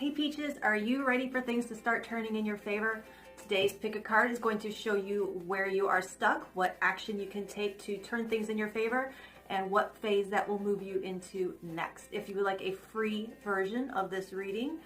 Hey Peaches, are you ready for things to start turning in your favor? Today's pick a card is going to show you where you are stuck, what action you can take to turn things in your favor, and what phase that will move you into next. If you would like a free version of this reading,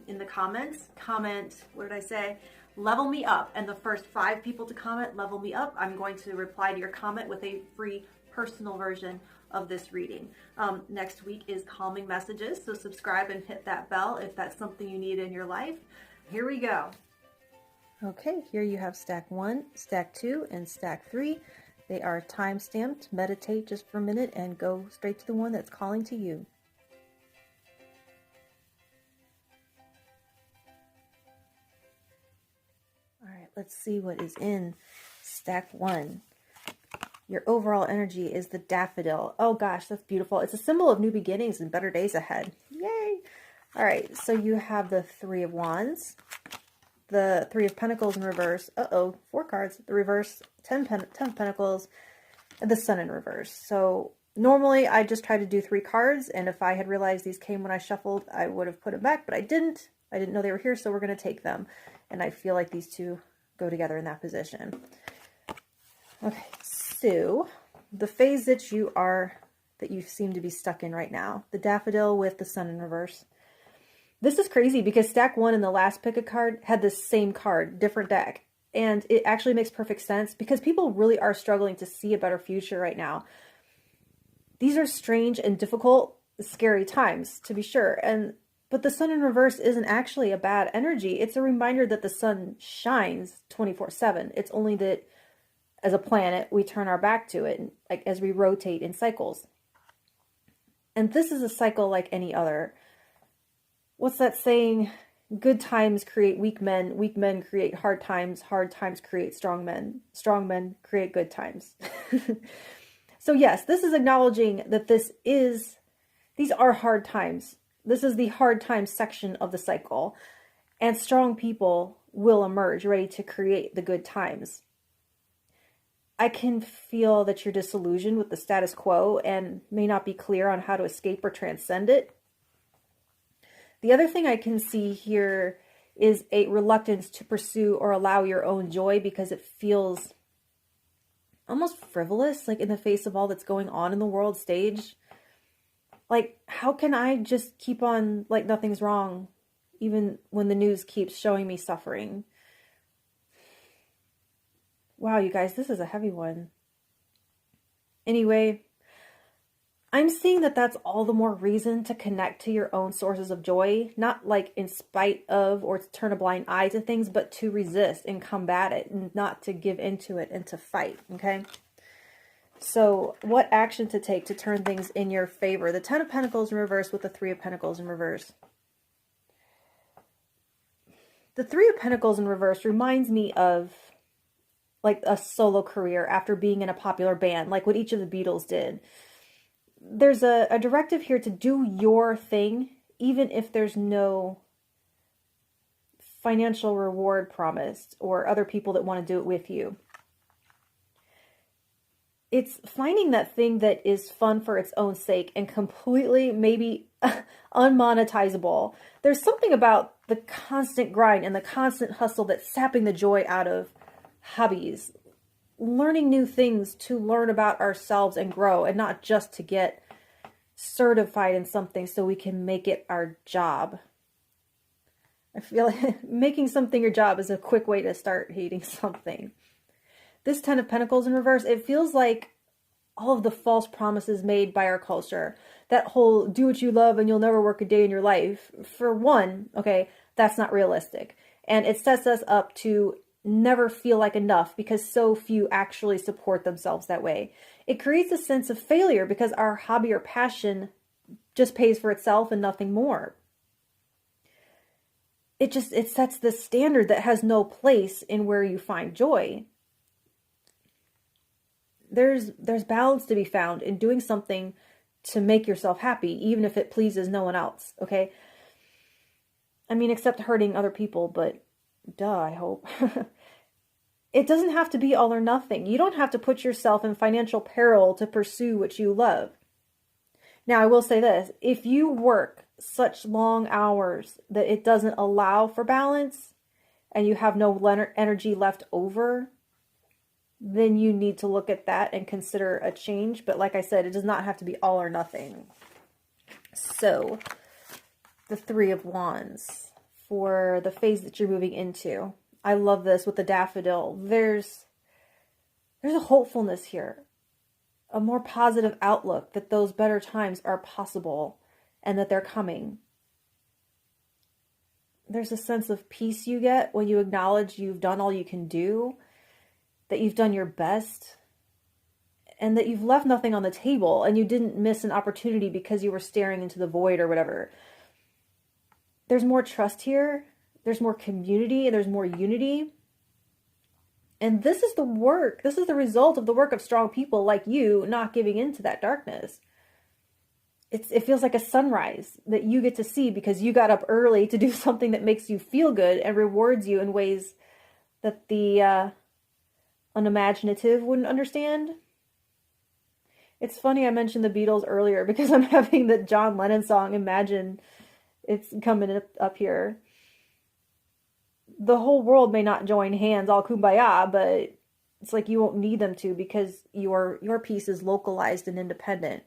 in the comments, comment, what did I say? Level me up. And the first 5 people to comment, level me up, I'm going to reply to your comment with a free personal version of this reading. Next week is calming messages, so subscribe and hit that bell if that's something you need in your life. Here we go. Okay, here you have stack 1, stack 2, and stack 3. They are time stamped. Meditate just for a minute and go straight to the one that's calling to you. All right, let's see what is in stack 1. Your overall energy is the daffodil. Oh gosh, that's beautiful. It's a symbol of new beginnings and better days ahead. Yay! All right, so you have the 3 of Wands, the 3 of Pentacles in reverse. 4 cards. The reverse, 10 of Pentacles, and the Sun in reverse. So normally I just try to do 3 cards, and if I had realized these came when I shuffled, I would have put them back, but I didn't. I didn't know they were here, so we're going to take them. And I feel like these two go together in that position. Okay, so the phase that you seem to be stuck in right now, the daffodil with the Sun in reverse. This is crazy because stack 1 in the last pick a card had the same card, different deck. And it actually makes perfect sense because people really are struggling to see a better future right now. These are strange and difficult, scary times, to be sure. But the Sun in reverse isn't actually a bad energy. It's a reminder that the sun shines 24/7. It's only that as a planet, we turn our back to it, like as we rotate in cycles. And this is a cycle like any other. What's that saying? Good times create weak men create hard times create strong men create good times. So yes, this is acknowledging that these are hard times. This is the hard times section of the cycle, and strong people will emerge ready to create the good times. I can feel that you're disillusioned with the status quo and may not be clear on how to escape or transcend it. The other thing I can see here is a reluctance to pursue or allow your own joy because it feels almost frivolous, like in the face of all that's going on in the world stage. Like, how can I just keep on like nothing's wrong, even when the news keeps showing me suffering? Wow, you guys, this is a heavy one. Anyway, I'm seeing that that's all the more reason to connect to your own sources of joy, not like in spite of or to turn a blind eye to things, but to resist and combat it and not to give into it and to fight, okay? So what action to take to turn things in your favor? The 10 of Pentacles in reverse with the 3 of Pentacles in reverse. The 3 of Pentacles in reverse reminds me of like a solo career after being in a popular band, like what each of the Beatles did. There's a directive here to do your thing, even if there's no financial reward promised or other people that want to do it with you. It's finding that thing that is fun for its own sake and completely maybe unmonetizable. There's something about the constant grind and the constant hustle that's sapping the joy out of hobbies. Learning new things to learn about ourselves and grow, and not just to get certified in something so we can make it our job. I feel like making something your job is a quick way to start hating something. This 10 of Pentacles in reverse, it feels like all of the false promises made by our culture. That whole do what you love and you'll never work a day in your life. For one, okay, that's not realistic. And it sets us up to never feel like enough because so few actually support themselves that way. It creates a sense of failure because our hobby or passion just pays for itself and nothing more. It sets this standard that has no place in where you find joy. There's balance to be found in doing something to make yourself happy, even if it pleases no one else, okay? I mean, except hurting other people, but duh, I hope. It doesn't have to be all or nothing. You don't have to put yourself in financial peril to pursue what you love. Now, I will say this. If you work such long hours that it doesn't allow for balance and you have no energy left over, then you need to look at that and consider a change. But like I said, it does not have to be all or nothing. So, the Three of Wands for the phase that you're moving into. I love this with the daffodil. There's a hopefulness here, a more positive outlook that those better times are possible and that they're coming. There's a sense of peace you get when you acknowledge you've done all you can do, that you've done your best, and that you've left nothing on the table and you didn't miss an opportunity because you were staring into the void or whatever. There's more trust here. There's more community and there's more unity. And this is the work. This is the result of the work of strong people like you not giving into that darkness. It feels like a sunrise that you get to see because you got up early to do something that makes you feel good and rewards you in ways that the unimaginative wouldn't understand. It's funny I mentioned the Beatles earlier because I'm having the John Lennon song, Imagine, it's coming up here. The whole world may not join hands, all kumbaya, but it's like you won't need them to because your piece is localized and independent.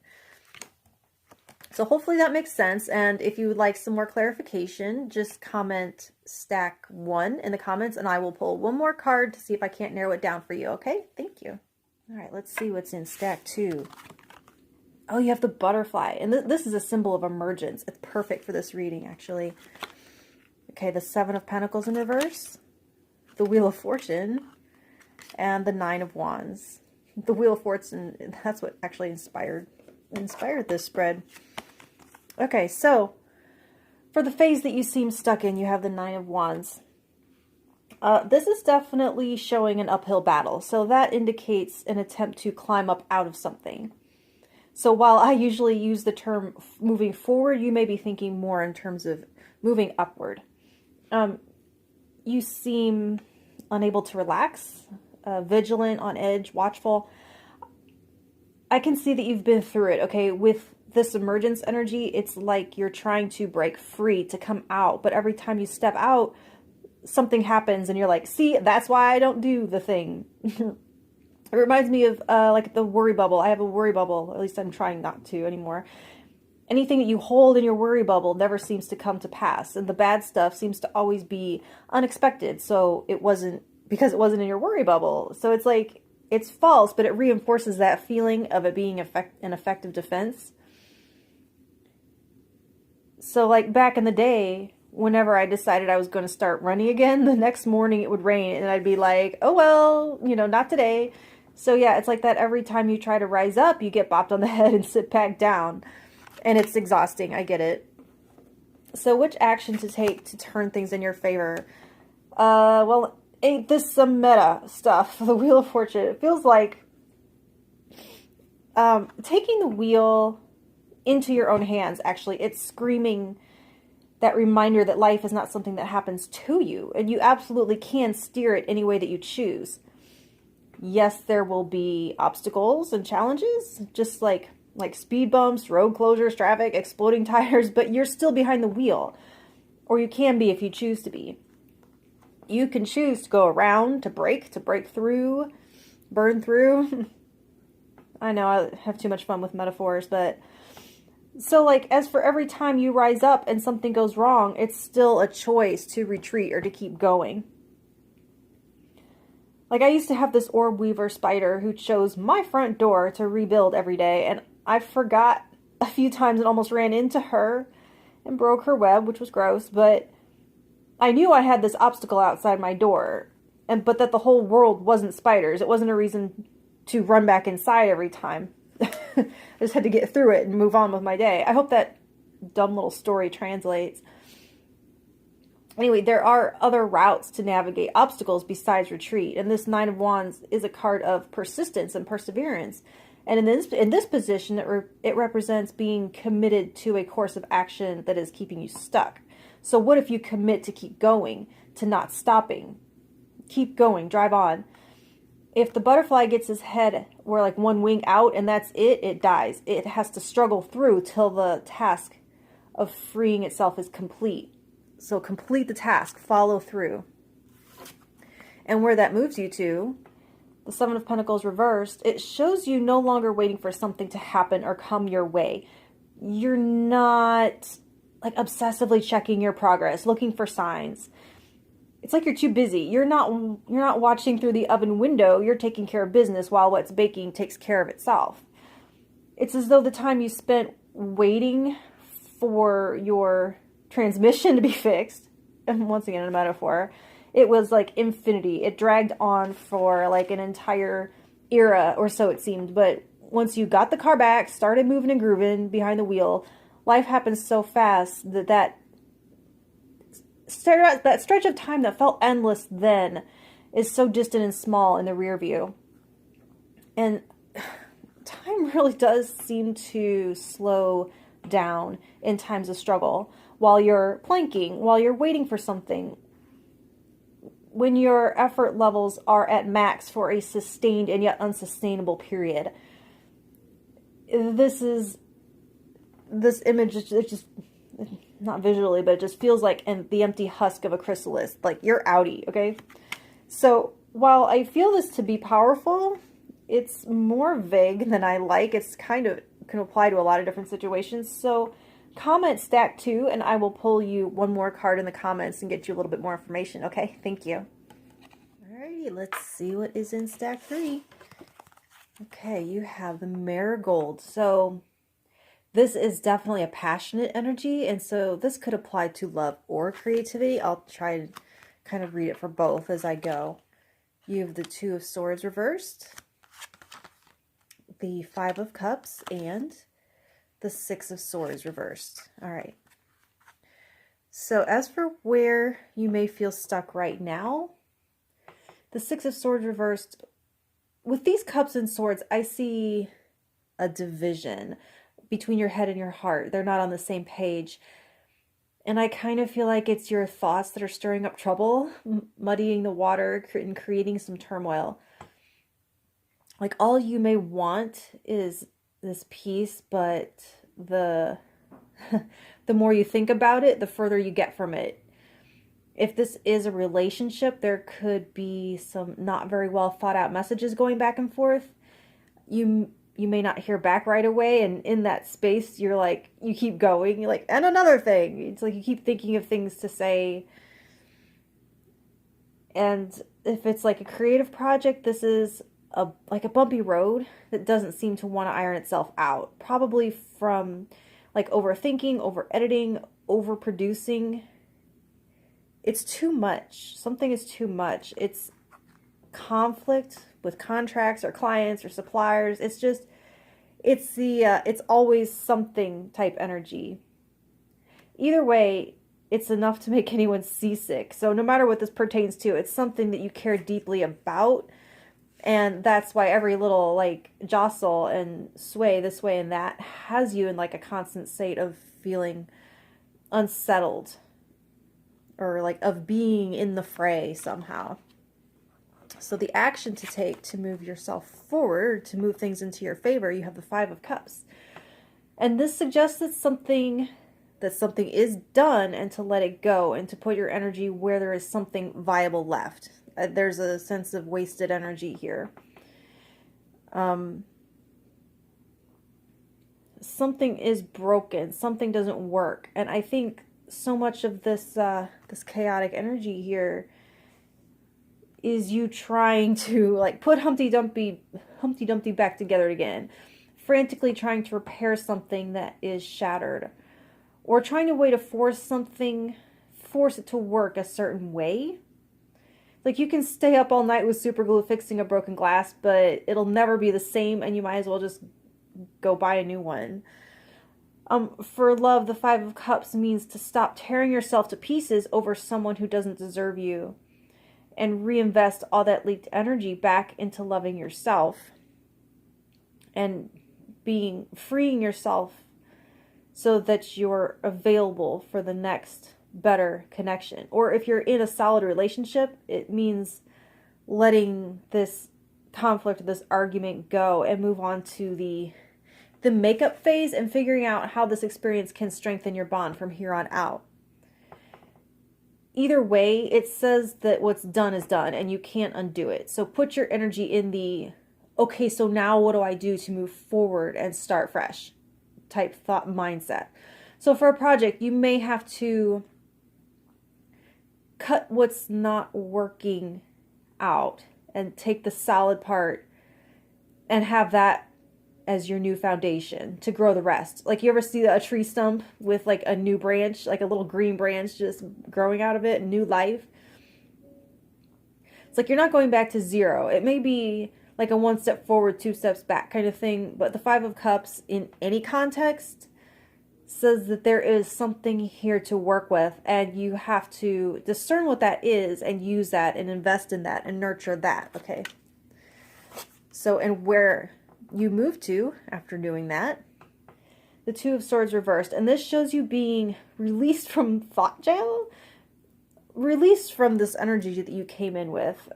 So hopefully that makes sense. And if you would like some more clarification, just comment stack 1 in the comments and I will pull one more card to see if I can't narrow it down for you. Okay, thank you. All right, let's see what's in stack 2. Oh, you have the butterfly. And this is a symbol of emergence. It's perfect for this reading, actually. Okay, the Seven of Pentacles in reverse, the Wheel of Fortune, and the Nine of Wands. The Wheel of Fortune, that's what actually inspired this spread. Okay, so for the phase that you seem stuck in, you have the Nine of Wands. This is definitely showing an uphill battle. So that indicates an attempt to climb up out of something. So while I usually use the term moving forward, you may be thinking more in terms of moving upward. You seem unable to relax, vigilant, on edge, watchful. I can see that you've been through it, okay? With this emergence energy, it's like you're trying to break free, to come out. But every time you step out, something happens and you're like, see, that's why I don't do the thing. It reminds me of like the worry bubble. I have a worry bubble. At least I'm trying not to anymore. Anything that you hold in your worry bubble never seems to come to pass. And the bad stuff seems to always be unexpected. So it wasn't because it wasn't in your worry bubble. So it's like, it's false, but it reinforces that feeling of it being an effective defense. So like back in the day, whenever I decided I was going to start running again, the next morning it would rain and I'd be like, oh, well, you know, not today. So yeah, it's like that every time you try to rise up, you get bopped on the head and sit back down. And it's exhausting. I get it. So which action to take to turn things in your favor? Well, ain't this some meta stuff? The Wheel of Fortune. It feels like taking the wheel into your own hands, actually. It's screaming that reminder that life is not something that happens to you. And you absolutely can steer it any way that you choose. Yes, there will be obstacles and challenges, just like speed bumps, road closures, traffic, exploding tires, but you're still behind the wheel. Or you can be if you choose to be. You can choose to go around, to break through, burn through. I know I have too much fun with metaphors, but so like as for every time you rise up and something goes wrong, it's still a choice to retreat or to keep going. Like I used to have this orb weaver spider who chose my front door to rebuild every day, and I forgot a few times and almost ran into her and broke her web, which was gross, but I knew I had this obstacle outside my door, but that the whole world wasn't spiders. It wasn't a reason to run back inside every time. I just had to get through it and move on with my day. I hope that dumb little story translates. Anyway, there are other routes to navigate obstacles besides retreat, and this Nine of Wands is a card of persistence and perseverance. And in this position, it represents being committed to a course of action that is keeping you stuck. So what if you commit to keep going, to not stopping? Keep going, drive on. If the butterfly gets his head where like one wing out and that's it, it dies. It has to struggle through till the task of freeing itself is complete. So complete the task, follow through. And where that moves you to, the Seven of Pentacles reversed, it shows you no longer waiting for something to happen or come your way. You're not like obsessively checking your progress, looking for signs. It's like you're too busy. You're not watching through the oven window. You're taking care of business while what's baking takes care of itself. It's as though the time you spent waiting for your transmission to be fixed, and once again, a metaphor, it was like infinity. It dragged on for like an entire era or so it seemed. But once you got the car back, started moving and grooving behind the wheel, life happens so fast that stretch of time that felt endless then is so distant and small in the rear view. And time really does seem to slow down in times of struggle. While you're planking, while you're waiting for something, when your effort levels are at max for a sustained and yet unsustainable period. This image is just not visually, but it just feels like the empty husk of a chrysalis. Like you're outie, okay? So while I feel this to be powerful, it's more vague than I like. It's kind of can apply to a lot of different situations. So comment stack 2 and I will pull you one more card in the comments and get you a little bit more information. Okay, thank you. Alrighty, let's see what is in stack 3. Okay, you have the Marigold. So this is definitely a passionate energy, and so this could apply to love or creativity. I'll try to kind of read it for both as I go. You have the Two of Swords reversed, the Five of Cups, and the Six of Swords reversed. All right. So as for where you may feel stuck right now, the Six of Swords reversed, with these cups and swords, I see a division between your head and your heart. They're not on the same page. And I kind of feel like it's your thoughts that are stirring up trouble, muddying the water and creating some turmoil. Like all you may want is this peace, but the more you think about it, the further you get from it. If this is a relationship, there could be some not very well thought out messages going back and forth. You may not hear back right away, and in that space you're like, you keep going, you're like, and another thing. It's like you keep thinking of things to say. And if it's like a creative project, this is like a bumpy road that doesn't seem to want to iron itself out. Probably from like overthinking, over editing, over producing. It's too much. Something is too much. It's conflict with contracts or clients or suppliers. It's just, it's always something type energy. Either way, it's enough to make anyone seasick. So no matter what this pertains to, it's something that you care deeply about. And that's why every little like jostle and sway this way and that has you in like a constant state of feeling unsettled, or like of being in the fray somehow. So the action to take to move yourself forward, to move things into your favor, you have the Five of Cups. And this suggests that something is done, and to let it go and to put your energy where there is something viable left. There's a sense of wasted energy here. Something is broken. Something doesn't work. And I think so much of this this chaotic energy here is you trying to like put Humpty Dumpty back together again, frantically trying to repair something that is shattered, or trying to force it to work a certain way. Like you can stay up all night with super glue fixing a broken glass, but it'll never be the same, and you might as well just go buy a new one. For love, the Five of Cups means to stop tearing yourself to pieces over someone who doesn't deserve you, and reinvest all that leaked energy back into loving yourself and freeing yourself so that you're available for the next better connection. Or if you're in a solid relationship, it means letting this conflict, this argument go and move on to the the makeup phase and figuring out how this experience can strengthen your bond from here on out. Either way, it says that what's done is done and you can't undo it. So put your energy in the, okay, so now what do I do to move forward and start fresh type thought mindset. So for a project, you may have to cut what's not working out and take the solid part and have that as your new foundation to grow the rest. Like, you ever see a tree stump with like a new branch, like a little green branch just growing out of it, new life? It's like you're not going back to zero. It may be like a 1 step forward, 2 steps back kind of thing, but the Five of Cups in any context says that there is something here to work with, and you have to discern what that is and use that and invest in that and nurture that, okay? So, and where you move to after doing that, the Two of Swords reversed, and this shows you being released from thought jail, released from this energy that you came in with.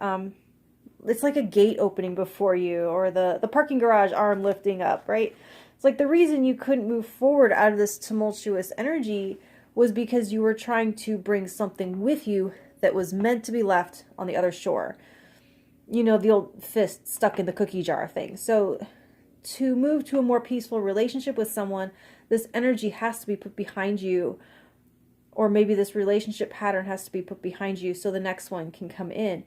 It's like a gate opening before you, or the parking garage arm lifting up, right? It's like the reason you couldn't move forward out of this tumultuous energy was because you were trying to bring something with you that was meant to be left on the other shore. You know, the old fist stuck in the cookie jar thing. So to move to a more peaceful relationship with someone, this energy has to be put behind you, or maybe this relationship pattern has to be put behind you so the next one can come in.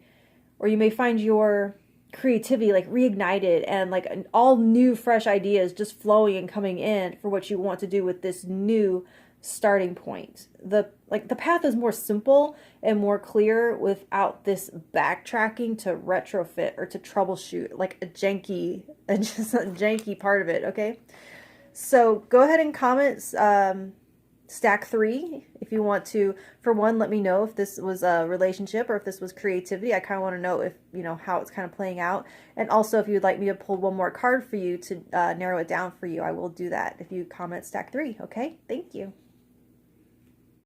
Or you may find your creativity like reignited and like all new fresh ideas just flowing and coming in for what you want to do with this new starting point. The path is more simple and more clear without this backtracking to retrofit or to troubleshoot like just a janky part of it. Okay, so go ahead and comment stack 3 if you want to. For one, let me know if this was a relationship or if this was creativity. I kind of want to know if, you know, how it's kind of playing out. And also, if you'd like me to pull one more card for you to narrow it down for you, I will do that if you comment stack 3. Okay, thank you.